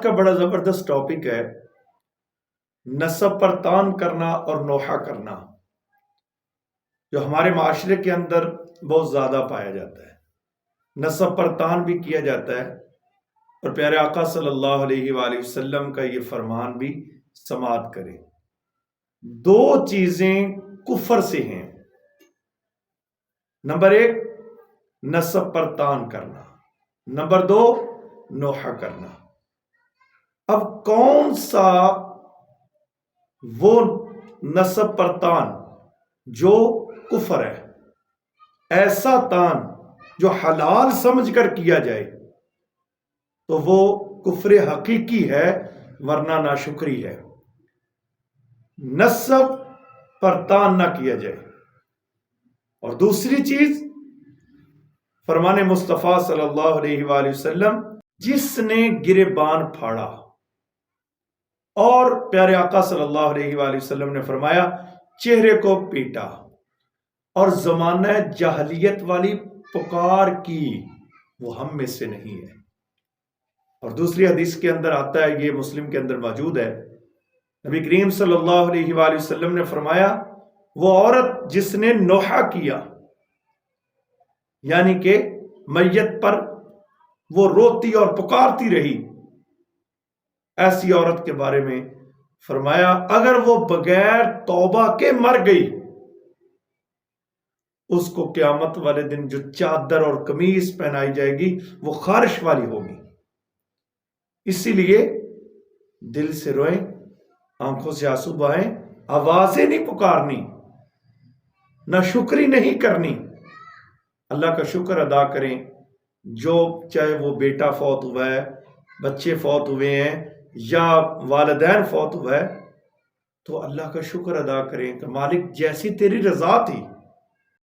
آج کا بڑا زبردست ٹاپک ہے نسب پر تان کرنا اور نوحہ کرنا، جو ہمارے معاشرے کے اندر بہت زیادہ پایا جاتا ہے۔ نسب پر تان بھی کیا جاتا ہے، اور پیارے آقا صلی اللہ علیہ وآلہ وسلم کا یہ فرمان بھی سماعت کریں۔ دو چیزیں کفر سے ہیں۔ نمبر 1 نسب پر تان کرنا، نمبر 2 نوحہ کرنا۔ اب کون سا وہ نسب پر تان جو کفر ہے؟ ایسا تان جو حلال سمجھ کر کیا جائے تو وہ کفر حقیقی ہے، ورنہ ناشکری ہے۔ نسب پر تان نہ کیا جائے۔ اور دوسری چیز، فرمان مصطفیٰ صلی اللہ علیہ وآلہ وسلم، جس نے گریبان پھاڑا، اور پیارے آقا صلی اللہ علیہ وآلہ وسلم نے فرمایا چہرے کو پیٹا اور زمانہ جاہلیت والی پکار کی، وہ ہم میں سے نہیں ہے۔ اور دوسری حدیث کے اندر آتا ہے، یہ مسلم کے اندر موجود ہے، نبی کریم صلی اللہ علیہ وآلہ وسلم نے فرمایا وہ عورت جس نے نوحہ کیا، یعنی کہ میت پر وہ روتی اور پکارتی رہی، ایسی عورت کے بارے میں فرمایا اگر وہ بغیر توبہ کے مر گئی، اس کو قیامت والے دن جو چادر اور قمیص پہنائی جائے گی وہ خارش والی ہوگی۔ اسی لیے دل سے روئیں، آنکھوں سے آنسو بہائیں، آوازیں نہیں پکارنی، ناشکری نہیں کرنی، اللہ کا شکر ادا کریں۔ جو چاہے وہ بیٹا فوت ہوا ہے، بچے فوت ہوئے ہیں، یا والدین فوت ہوا ہے، تو اللہ کا شکر ادا کریں کہ مالک جیسی تیری رضا تھی